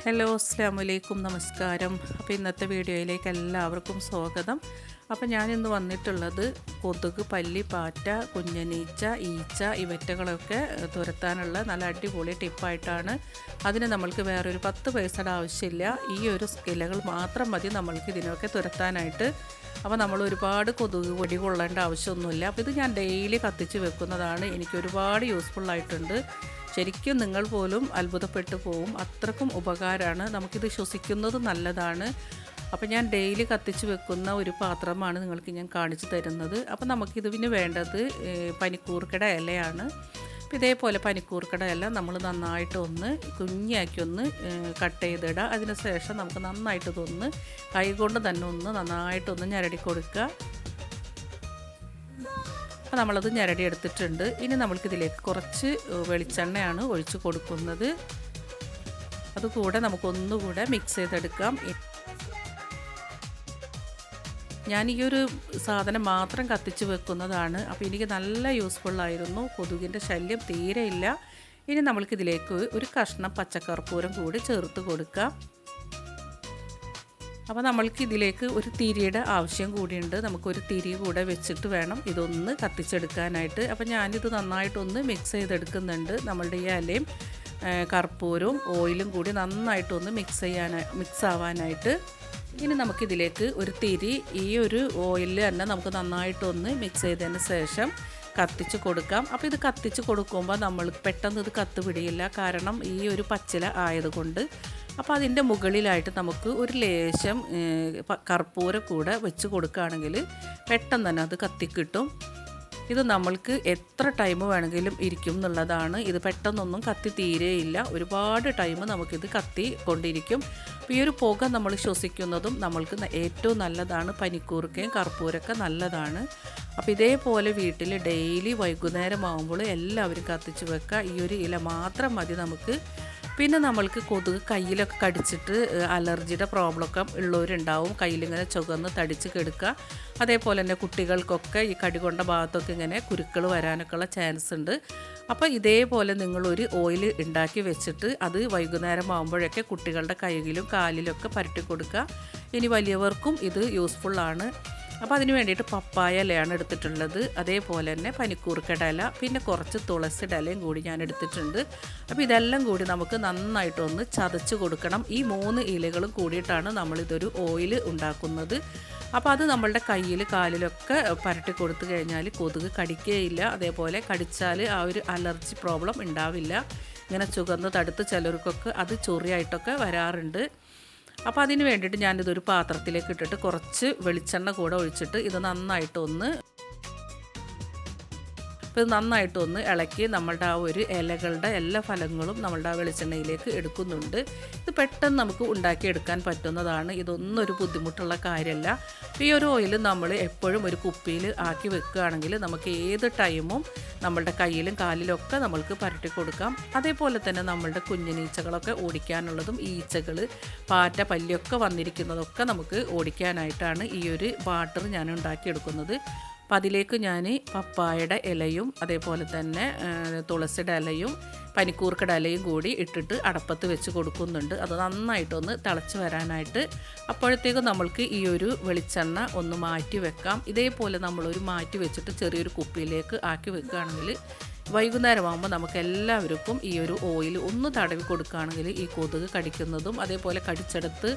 Hello അസ്സലാമു നമസ്കാരം. അപ്പോൾ ഇന്നത്തെ വീഡിയോയിലേക്ക് എല്ലാവർക്കും സ്വാഗതം. അപ്പോൾ ഞാനിന്ന് വന്നിട്ടുള്ളത് കൊതുക്, പല്ലി, പാറ്റ, കുഞ്ഞനീച്ച, ഈച്ച ഇവറ്റകളൊക്കെ തുരത്താനുള്ള നല്ല അടിപൊളി ടിപ്പായിട്ടാണ്. അതിന് നമ്മൾക്ക് വേറൊരു 10 പൈസയുടെ ആവശ്യമില്ല. ഈ ഒരു ഇലകൾ മാത്രം മതി നമ്മൾക്ക് ഇതിനൊക്കെ തുരത്താനായിട്ട്. അപ്പോൾ നമ്മൾ ഒരുപാട് കൊതുക് പൊടി കൊള്ളേണ്ട ആവശ്യമൊന്നുമില്ല. അപ്പോൾ ഇത് ഞാൻ ഡെയിലി കത്തിച്ച് വെക്കുന്നതാണ്. എനിക്ക് ഒരുപാട് യൂസ്ഫുള്ളായിട്ടുണ്ട്. ശരിക്കും നിങ്ങൾ പോലും അത്ഭുതപ്പെട്ടു പോവും. അത്രക്കും ഉപകാരമാണ്. നമുക്കിത് ശ്വസിക്കുന്നത് നല്ലതാണ്. അപ്പോൾ ഞാൻ ഡെയിലി കത്തിച്ച് വെക്കുന്ന ഒരു പാത്രമാണ് നിങ്ങൾക്ക് ഞാൻ കാണിച്ചു തരുന്നത്. അപ്പോൾ നമുക്കിതിന് വേണ്ടത് പനിക്കൂർക്കട ഇലയാണ്. അപ്പോൾ ഇതേപോലെ പനിക്കൂർക്കട ഇല നമ്മൾ നന്നായിട്ടൊന്ന് കുഞ്ഞാക്കി ഒന്ന് കട്ട് ചെയ്തിടുക. അതിന് ശേഷം നമുക്ക് നന്നായിട്ടിതൊന്ന് കൈകൊണ്ട് തന്നെ ഒന്ന് നന്നായിട്ടൊന്ന് ഞരടി കൊടുക്കുക. അപ്പോൾ നമ്മളത് ഞരടി എടുത്തിട്ടുണ്ട്. ഇനി നമ്മൾക്കിതിലേക്ക് കുറച്ച് വെളിച്ചെണ്ണയാണ് ഒഴിച്ച് കൊടുക്കുന്നത്. അതുകൂടെ നമുക്കൊന്നുകൂടെ മിക്സ് ചെയ്തെടുക്കാം. ഞാൻ ഈ ഒരു സാധനം മാത്രം കത്തിച്ച് വെക്കുന്നതാണ്. അപ്പോൾ എനിക്ക് നല്ല യൂസ്ഫുള്ളായിരുന്നു. കൊതുകിൻ്റെ ശല്യം തീരെയില്ല. ഇനി നമ്മൾക്കിതിലേക്ക് ഒരു കഷ്ണം പച്ചക്കർപ്പൂരം കൂടി ചേർത്ത് കൊടുക്കാം. അപ്പോൾ നമ്മൾക്ക് ഇതിലേക്ക് ഒരു തിരിയുടെ ആവശ്യം കൂടിയുണ്ട്. നമുക്കൊരു തിരി കൂടെ വെച്ചിട്ട് വേണം ഇതൊന്ന് കത്തിച്ചെടുക്കാനായിട്ട്. അപ്പോൾ ഞാനിത് നന്നായിട്ടൊന്ന് മിക്സ് ചെയ്തെടുക്കുന്നുണ്ട്. നമ്മളുടെ ഈ ഇലയും കർപ്പൂരവും ഓയിലും കൂടി നന്നായിട്ടൊന്ന് മിക്സ് ആവാനായിട്ട്. ഇനി നമുക്കിതിലേക്ക് ഒരു തിരി ഈ ഒരു ഓയിലിൽ തന്നെ നമുക്ക് നന്നായിട്ടൊന്ന് മിക്സ് ചെയ്തതിന് ശേഷം കത്തിച്ച് കൊടുക്കാം. അപ്പോൾ ഇത് കത്തിച്ച് കൊടുക്കുമ്പോൾ നമ്മൾ പെട്ടെന്ന് ഇത് കത്ത് പിടിയില്ല. കാരണം ഈ ഒരു പച്ചില ആയതുകൊണ്ട്. അപ്പോൾ അതിൻ്റെ മുകളിലായിട്ട് നമുക്ക് ഒരു ലേശം കർപ്പൂരം കൂടെ വെച്ച് കൊടുക്കുകയാണെങ്കിൽ പെട്ടെന്ന് തന്നെ അത് കത്തിക്കിട്ടും. ഇത് നമ്മൾക്ക് എത്ര ടൈം വേണമെങ്കിലും ഇരിക്കും എന്നുള്ളതാണ്. ഇത് പെട്ടെന്നൊന്നും കത്തി തീരെയില്ല. ഒരുപാട് ടൈം നമുക്കിത് കത്തി കൊണ്ടിരിക്കും. അപ്പോൾ ഈ ഒരു പുക നമ്മൾ ശ്വസിക്കുന്നതും നമ്മൾക്ക് ഏറ്റവും നല്ലതാണ്. പനിക്കൂർക്കയും കർപ്പൂരമൊക്കെ നല്ലതാണ്. അപ്പോൾ ഇതേപോലെ വീട്ടിൽ ഡെയിലി വൈകുന്നേരം ആകുമ്പോൾ എല്ലാവരും കത്തിച്ച് വെക്കുക. ഈ ഒരു ഇല മാത്രം മതി നമുക്ക്. പിന്നെ നമ്മൾക്ക് കൊതുക് കയ്യിലൊക്കെ കടിച്ചിട്ട് അലർജിയുടെ പ്രോബ്ലമൊക്കെ ഉള്ളവരുണ്ടാവും. കയ്യിലിങ്ങനെ ചുവന്ന് തടിച്ച് കിടക്കുക. അതേപോലെ തന്നെ കുട്ടികൾക്കൊക്കെ ഈ കടി കൊണ്ട ഭാഗത്തൊക്കെ ഇങ്ങനെ കുരുക്കൾ വരാനൊക്കെയുള്ള ചാൻസ് ഉണ്ട്. അപ്പോൾ ഇതേപോലെ നിങ്ങളൊരു ഓയിൽ ഉണ്ടാക്കി വെച്ചിട്ട് അത് വൈകുന്നേരം ആകുമ്പോഴൊക്കെ കുട്ടികളുടെ കൈയിലും കാലിലൊക്കെ പരട്ടി കൊടുക്കുക. ഇനി വലിയവർക്കും ഇത് യൂസ്ഫുള്ളാണ്. അപ്പോൾ അതിന് വേണ്ടിയിട്ട് പപ്പായ ഇലയാണ് എടുത്തിട്ടുള്ളത്. അതേപോലെ തന്നെ പനിക്കൂർക്കട ഇല, പിന്നെ കുറച്ച് തുളസിയുടെ ഇലയും കൂടി ഞാൻ എടുത്തിട്ടുണ്ട്. അപ്പോൾ ഇതെല്ലാം കൂടി നമുക്ക് നന്നായിട്ടൊന്ന് ചതച്ച് കൊടുക്കണം. ഈ 3 ഇലകളും കൂടിയിട്ടാണ് നമ്മളിതൊരു ഓയിൽ ഉണ്ടാക്കുന്നത്. അപ്പോൾ അത് നമ്മളുടെ കയ്യിൽ കാലിലൊക്കെ പരട്ടി കൊടുത്തു കഴിഞ്ഞാൽ കൊതുക് കടിക്കുകയില്ല. അതേപോലെ കടിച്ചാൽ ആ ഒരു അലർജി പ്രോബ്ലം ഉണ്ടാവില്ല. ഇങ്ങനെ ചുവന്ന് തടുത്ത് ചിലർക്കൊക്കെ അത് ചൊറിയായിട്ടൊക്കെ വരാറുണ്ട്. അപ്പോൾ അതിന് വേണ്ടിയിട്ട് ഞാനിതൊരു പാത്രത്തിലേക്ക് ഇട്ടിട്ട് കുറച്ച് വെളിച്ചെണ്ണ കൂടെ ഒഴിച്ചിട്ട് ഇത് നന്നായിട്ടൊന്ന് ഇളക്കി നമ്മളുടെ ആ ഒരു ഇലകളുടെ എല്ലാ ഫലങ്ങളും നമ്മളുടെ ആ വെളിച്ചെണ്ണയിലേക്ക് എടുക്കുന്നുണ്ട്. ഇത് പെട്ടെന്ന് നമുക്ക് ഉണ്ടാക്കിയെടുക്കാൻ പറ്റുന്നതാണ്. ഇതൊന്നും ഒരു ബുദ്ധിമുട്ടുള്ള കാര്യമല്ല. ഈ ഒരു ഓയിൽ നമ്മൾ എപ്പോഴും ഒരു കുപ്പിയിൽ ആക്കി വെക്കുകയാണെങ്കിൽ നമുക്ക് ഏത് ടൈമും നമ്മളുടെ കയ്യിലും കാലിലും ഒക്കെ നമ്മൾക്ക് പരട്ടി കൊടുക്കാം. അതേപോലെ തന്നെ നമ്മളുടെ കുഞ്ഞനീച്ചകളൊക്കെ ഓടിക്കാനുള്ളതും ഈച്ചകൾ, പാറ്റ, പല്ലിയൊക്കെ വന്നിരിക്കുന്നതൊക്കെ നമുക്ക് ഓടിക്കാനായിട്ടാണ് ഈ ഒരു വാട്ടർ ഞാൻ ഉണ്ടാക്കിയെടുക്കുന്നത്. അപ്പം അതിലേക്ക് ഞാൻ പപ്പായയുടെ ഇലയും അതേപോലെ തന്നെ തുളസിയുടെ ഇലയും പനിക്കൂർക്കയുടെ ഇലയും കൂടി ഇട്ടിട്ട് അടപ്പത്ത് വെച്ച് കൊടുക്കുന്നുണ്ട്. അത് നന്നായിട്ടൊന്ന് തിളച്ച് വരാനായിട്ട്. അപ്പോഴത്തേക്കും നമ്മൾക്ക് ഈ ഒരു വെളിച്ചെണ്ണ ഒന്ന് മാറ്റി വെക്കാം. ഇതേപോലെ നമ്മളൊരു മാറ്റി വെച്ചിട്ട് ചെറിയൊരു കുപ്പിയിലേക്ക് ആക്കി വെക്കുകയാണെങ്കിൽ വൈകുന്നേരമാകുമ്പോൾ നമുക്ക് എല്ലാവർക്കും ഈ ഒരു ഓയിൽ ഒന്ന് തടവി കൊടുക്കുകയാണെങ്കിൽ ഈ കൊതുക് കടിക്കുന്നതും അതേപോലെ കടിച്ചെടുത്ത്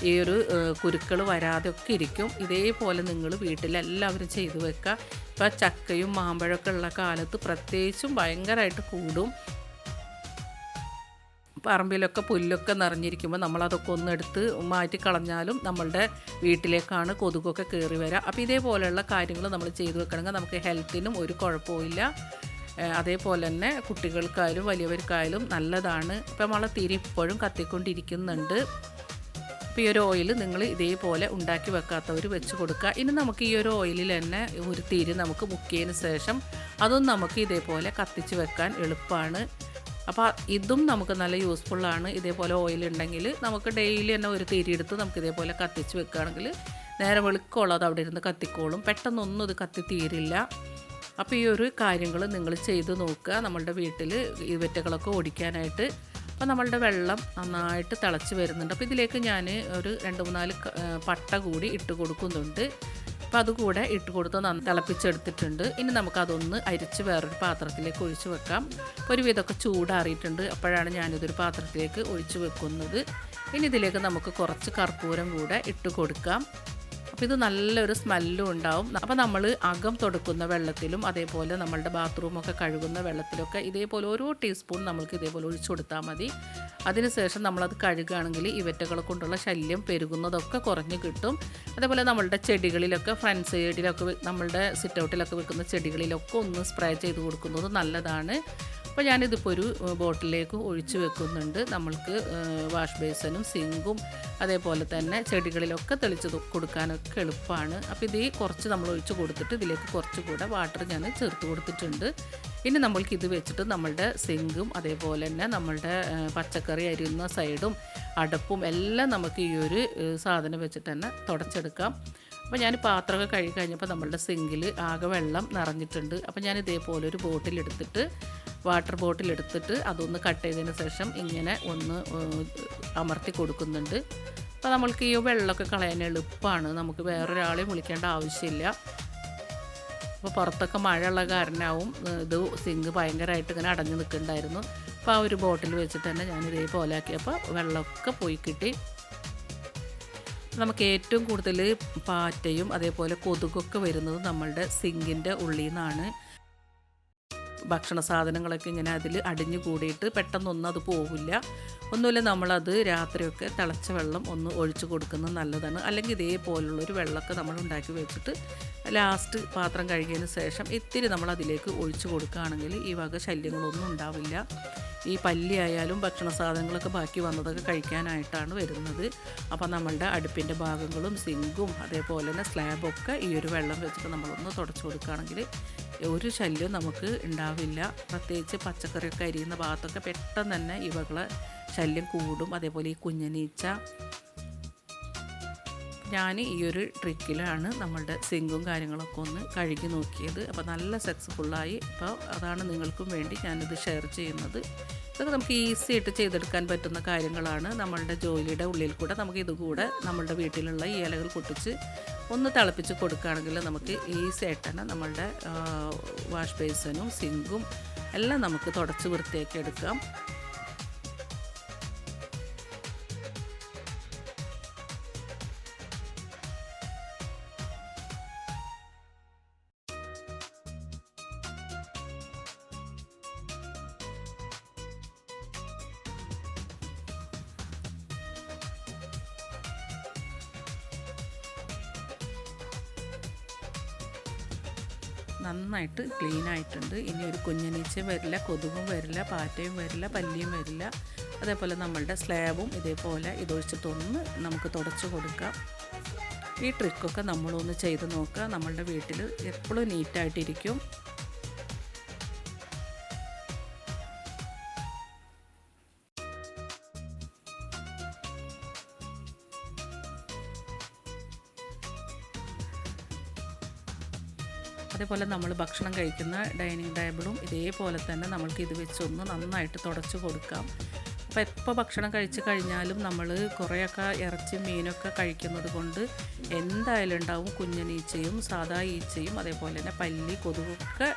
ഈ ഒരു കുരുക്കൾ വരാതെ ഒക്കെ ഇരിക്കും. ഇതേപോലെ നിങ്ങൾ വീട്ടിലെല്ലാവരും ചെയ്തു വെക്കുക. ഇപ്പോൾ ചക്കയും മാമ്പഴമൊക്കെ ഉള്ള കാലത്ത് പ്രത്യേകിച്ചും ഭയങ്കരമായിട്ട് കൂടും. പറമ്പിലൊക്കെ പുല്ലൊക്കെ നിറഞ്ഞിരിക്കുമ്പോൾ നമ്മളതൊക്കെ ഒന്നെടുത്ത് മാറ്റി കളഞ്ഞാലും നമ്മളുടെ വീട്ടിലേക്കാണ് കൊതുകൊക്കെ കയറി വരിക. അപ്പോൾ ഇതേപോലെയുള്ള കാര്യങ്ങൾ നമ്മൾ ചെയ്തു വെക്കണമെങ്കിൽ നമുക്ക് ഹെൽത്തിനും ഒരു കുഴപ്പമില്ല. അതേപോലെ തന്നെ കുട്ടികൾക്കായാലും വലിയവർക്കായാലും നല്ലതാണ്. അപ്പോൾ നമ്മളെ തിരി ഇപ്പോഴും കത്തിക്കൊണ്ടിരിക്കുന്നുണ്ട്. അപ്പോൾ ഈ ഒരു ഓയിൽ നിങ്ങൾ ഇതേപോലെ ഉണ്ടാക്കി വെക്കാത്തവർ വെച്ച് കൊടുക്കുക. ഇനി നമുക്ക് ഈ ഒരു ഓയിലിൽ തന്നെ ഒരു തിരി നമുക്ക് മുക്കിയതിന് ശേഷം അതും നമുക്ക് ഇതേപോലെ കത്തിച്ച് വെക്കാൻ എളുപ്പമാണ്. അപ്പോൾ ഇതും നമുക്ക് നല്ല യൂസ്ഫുള്ളാണ്. ഇതേപോലെ ഓയിൽ ഉണ്ടെങ്കിൽ നമുക്ക് ഡെയിലി തന്നെ ഒരു തിരി എടുത്ത് നമുക്ക് ഇതേപോലെ കത്തിച്ച് വെക്കുകയാണെങ്കിൽ നേരെ വെളുക്കോളം അത് അവിടെ ഇരുന്ന് കത്തിക്കോളും. പെട്ടെന്നൊന്നും ഇത് കത്തി തീരില്ല. അപ്പോൾ ഈ ഒരു കാര്യങ്ങൾ നിങ്ങൾ ചെയ്ത് നോക്കുക. നമ്മളുടെ വീട്ടിൽ ഇവറ്റകളൊക്കെ ഓടിക്കാനായിട്ട്. അപ്പോൾ നമ്മളുടെ വെള്ളം നന്നായിട്ട് തിളച്ച് വരുന്നുണ്ട്. അപ്പോൾ ഇതിലേക്ക് ഞാൻ ഒരു 2-3 പട്ട കൂടി ഇട്ട് കൊടുക്കുന്നുണ്ട്. അപ്പോൾ അതുകൂടെ ഇട്ട് കൊടുത്ത് തിളപ്പിച്ചെടുത്തിട്ടുണ്ട്. ഇനി നമുക്കതൊന്ന് അരിച്ച് വേറൊരു പാത്രത്തിലേക്ക് ഒഴിച്ച് വെക്കാം. ഒരുവിധമൊക്കെ ചൂടാറിയിട്ടുണ്ട്. അപ്പോഴാണ് ഞാനിതൊരു പാത്രത്തിലേക്ക് ഒഴിച്ച് വെക്കുന്നത്. ഇനി ഇതിലേക്ക് നമുക്ക് കുറച്ച് കർപ്പൂരം കൂടെ ഇട്ട് കൊടുക്കാം. അപ്പോൾ ഇത് നല്ലൊരു സ്മെല്ലും ഉണ്ടാവും. അപ്പോൾ നമ്മൾ അകം തുടക്കുന്ന വെള്ളത്തിലും അതേപോലെ നമ്മളുടെ ബാത്റൂമൊക്കെ കഴുകുന്ന വെള്ളത്തിലൊക്കെ ഇതേപോലെ ഓരോ ടീസ്പൂൺ നമ്മൾക്ക് ഇതേപോലെ ഒഴിച്ചു കൊടുത്താൽ മതി. അതിനുശേഷം നമ്മളത് കഴുകുകയാണെങ്കിൽ ഇവറ്റകളെ കൊണ്ടുള്ള ശല്യം പെരുകുന്നതൊക്കെ കുറഞ്ഞ് കിട്ടും. അതേപോലെ നമ്മളുടെ ചെടികളിലൊക്കെ ഫ്രണ്ട് സൈഡിലൊക്കെ നമ്മളുടെ സിറ്റ് ഔട്ടിലൊക്കെ വെക്കുന്ന ചെടികളിലൊക്കെ ഒന്ന് സ്പ്രേ ചെയ്ത് കൊടുക്കുന്നത് നല്ലതാണ്. അപ്പോൾ ഞാനിതിപ്പോൾ ഒരു ബോട്ടിലേക്ക് ഒഴിച്ച് വെക്കുന്നുണ്ട്. നമ്മൾക്ക് വാഷ് ബേസിനും സിങ്കും അതേപോലെ തന്നെ ചെടികളിലൊക്കെ തെളിച്ച് കൊടുക്കാനൊക്കെ എളുപ്പമാണ്. അപ്പോൾ ഇത് കുറച്ച് നമ്മൾ ഒഴിച്ച് കൊടുത്തിട്ട് ഇതിലേക്ക് കുറച്ചുകൂടെ വാട്ടർ ഞാൻ ചേർത്ത് കൊടുത്തിട്ടുണ്ട്. ഇനി നമ്മൾക്ക് ഇത് വെച്ചിട്ട് നമ്മളുടെ സിങ്കും അതേപോലെ തന്നെ നമ്മളുടെ പച്ചക്കറി അരിയുന്ന സൈഡും അടപ്പും എല്ലാം നമുക്ക് ഈ ഒരു സാധനം വെച്ചിട്ട് തന്നെ തുടച്ചെടുക്കാം. അപ്പോൾ ഞാൻ പാത്രമൊക്കെ കഴുകി കഴിഞ്ഞപ്പോൾ നമ്മളുടെ സിങ്കിൽ ആകെ വെള്ളം നിറഞ്ഞിട്ടുണ്ട്. അപ്പോൾ ഞാൻ ഇതേപോലെ ഒരു ബോട്ടിലെടുത്തിട്ട് വാട്ടർ ബോട്ടിലെടുത്തിട്ട് അതൊന്ന് കട്ട് ചെയ്തതിന് ശേഷം ഇങ്ങനെ ഒന്ന് അമർത്തി കൊടുക്കുന്നുണ്ട്. അപ്പോൾ നമ്മൾക്ക് ഈ വെള്ളമൊക്കെ കളയാൻ എളുപ്പമാണ്. നമുക്ക് വേറൊരാളെയും വിളിക്കേണ്ട ആവശ്യമില്ല. അപ്പോൾ പുറത്തൊക്കെ മഴയുള്ള കാരണമാവും ഇത് സിങ്ക് ഭയങ്കരമായിട്ട് ഇങ്ങനെ അടഞ്ഞു നിൽക്കുന്നുണ്ടായിരുന്നു. അപ്പോൾ ആ ഒരു ബോട്ടിൽ വെച്ചിട്ട് തന്നെ ഞാൻ ഇതേപോലെ ആക്കിയപ്പോൾ വെള്ളമൊക്കെ പോയി കിട്ടി. നമുക്ക് ഏറ്റവും കൂടുതൽ പാറ്റയും അതേപോലെ കൊതുകൊക്കെ വരുന്നത് നമ്മളുടെ സിങ്കിൻ്റെ ഉള്ളിൽ നിന്നാണ്. ഭക്ഷണ സാധനങ്ങളൊക്കെ ഇങ്ങനെ അതിൽ അടിഞ്ഞു കൂടിയിട്ട് പെട്ടെന്നൊന്നും അത് പോവില്ല. ഒന്നുമില്ല, നമ്മളത് രാത്രിയൊക്കെ തിളച്ച വെള്ളം ഒന്ന് ഒഴിച്ച് കൊടുക്കുന്നത് നല്ലതാണ്. അല്ലെങ്കിൽ ഇതേപോലുള്ളൊരു വെള്ളമൊക്കെ നമ്മൾ ഉണ്ടാക്കി വെച്ചിട്ട് ലാസ്റ്റ് പാത്രം കഴുകിയതിന് ശേഷം ഇത്തിരി നമ്മൾ അതിലേക്ക് ഒഴിച്ച് കൊടുക്കുകയാണെങ്കിൽ ഈ വക ശല്യങ്ങളൊന്നും ഉണ്ടാവില്ല. ഈ പല്ലി ആയാലും ഭക്ഷണ സാധനങ്ങളൊക്കെ ബാക്കി വന്നതൊക്കെ കഴിക്കാനായിട്ടാണ് വരുന്നത്. അപ്പോൾ നമ്മളുടെ അടുപ്പിൻ്റെ ഭാഗങ്ങളും സിങ്കും അതേപോലെ തന്നെ സ്ലാബൊക്കെ ഈ ഒരു വെള്ളം വെച്ചിട്ട് നമ്മളൊന്ന് തുടച്ച് കൊടുക്കുകയാണെങ്കിൽ ഒരു ശല്യവും നമുക്ക് ഉണ്ടാവില്ല. പ്രത്യേകിച്ച് പച്ചക്കറിയൊക്കെ അരിയുന്ന ഭാഗത്തൊക്കെ പെട്ടെന്ന് തന്നെ ഇവകളെ ശല്യം കൂടും. അതേപോലെ ഈ കുഞ്ഞനീച്ച. ഞാൻ ഈ ഒരു ട്രിക്കിലാണ് നമ്മളുടെ സിങ്കും കാര്യങ്ങളൊക്കെ ഒന്ന് കഴുകി നോക്കിയത്. അപ്പോൾ നല്ല സക്സസ്ഫുള്ളായി. അപ്പോൾ അതാണ് നിങ്ങൾക്കും വേണ്ടി ഞാനിത് ഷെയർ ചെയ്യുന്നത്. ഇതൊക്കെ നമുക്ക് ഈസി ആയിട്ട് ചെയ്തെടുക്കാൻ പറ്റുന്ന കാര്യങ്ങളാണ്. നമ്മളുടെ ജോലിയുടെ ഉള്ളിൽ കൂടെ നമുക്ക് ഇതുകൂടെ നമ്മളുടെ വീട്ടിലുള്ള ഈ ഇലകൾ പൊട്ടിച്ച് ഒന്ന് തിളപ്പിച്ച് കൊടുക്കുകയാണെങ്കിൽ നമുക്ക് ഈസി ആയിട്ട് തന്നെ നമ്മളുടെ വാഷ് ബേസിനും സിങ്കും എല്ലാം നമുക്ക് തുടച്ച് വൃത്തിയാക്കി എടുക്കാം. നന്നായിട്ട് ക്ലീൻ ആയിട്ടുണ്ട്. ഇനി ഒരു കുഞ്ഞനീച്ചയും വരില്ല, കൊതുകും വരില്ല, പാറ്റയും വരില്ല, പല്ലിയും വരില്ല. അതേപോലെ നമ്മളുടെ സ്ലാബും ഇതേപോലെ ഇതൊഴിച്ചിട്ടൊന്ന് നമുക്ക് തുടച്ച് കൊടുക്കാം. ഈ ട്രിക്കൊക്കെ നമ്മളൊന്ന് ചെയ്ത് നോക്കുക. നമ്മളുടെ വീട്ടിൽ എപ്പോഴും നീറ്റായിട്ടിരിക്കും. അതേപോലെ നമ്മൾ ഭക്ഷണം കഴിക്കുന്ന ഡൈനിങ് ടേബിളും ഇതേപോലെ തന്നെ നമ്മൾക്ക് ഇത് വെച്ചൊന്ന് നന്നായിട്ട് തുടച്ച് കൊടുക്കാം. അപ്പോൾ എപ്പോൾ ഭക്ഷണം കഴിച്ച് കഴിഞ്ഞാലും നമ്മൾ കുറേയൊക്കെ ഇറച്ചി മീനൊക്കെ കഴിക്കുന്നത് കൊണ്ട് എന്തായാലും ഉണ്ടാവും കുഞ്ഞനീച്ചയും സാധാ ഈച്ചയും അതേപോലെ തന്നെ പല്ലി കൊതുകൊക്കെ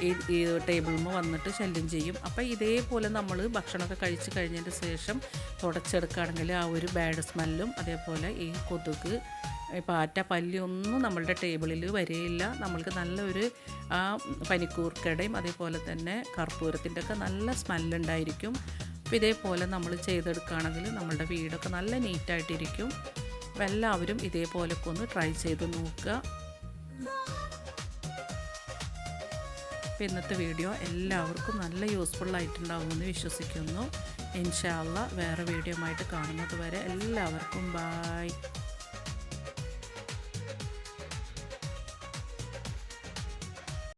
ഈ ടേബിളിൽ വന്നിട്ട് ശല്യം ചെയ്യും. അപ്പോൾ ഇതേപോലെ നമ്മൾ ഭക്ഷണമൊക്കെ കഴിച്ച് കഴിഞ്ഞതിന് ശേഷം തുടച്ചെടുക്കുകയാണെങ്കിൽ ആ ഒരു ബാഡ് സ്മെല്ലും അതേപോലെ ഈ കൊതുക് പാറ്റ പല്ലിയൊന്നും നമ്മളുടെ ടേബിളിൽ വരികയില്ല. നമ്മൾക്ക് നല്ലൊരു ആ പനിക്കൂർക്കടയും അതേപോലെ തന്നെ കർപ്പൂരത്തിൻ്റെ ഒക്കെ നല്ല സ്മെല്ലുണ്ടായിരിക്കും. അപ്പോൾ ഇതേപോലെ നമ്മൾ ചെയ്തെടുക്കുകയാണെങ്കിൽ നമ്മളുടെ വീടൊക്കെ നല്ല നീറ്റായിട്ടിരിക്കും. അപ്പോൾ എല്ലാവരും ഇതേപോലൊക്കെ ഒന്ന് ട്രൈ ചെയ്ത് നോക്കുക. അപ്പോൾ ഇന്നത്തെ വീഡിയോ എല്ലാവർക്കും നല്ല യൂസ്ഫുള്ളായിട്ടുണ്ടാവുമെന്ന് വിശ്വസിക്കുന്നു. ഇൻഷാ അല്ലാഹ് വേറെ വീഡിയോ ആയിട്ട് കാണുന്നത് വരെ എല്ലാവർക്കും ബായ്.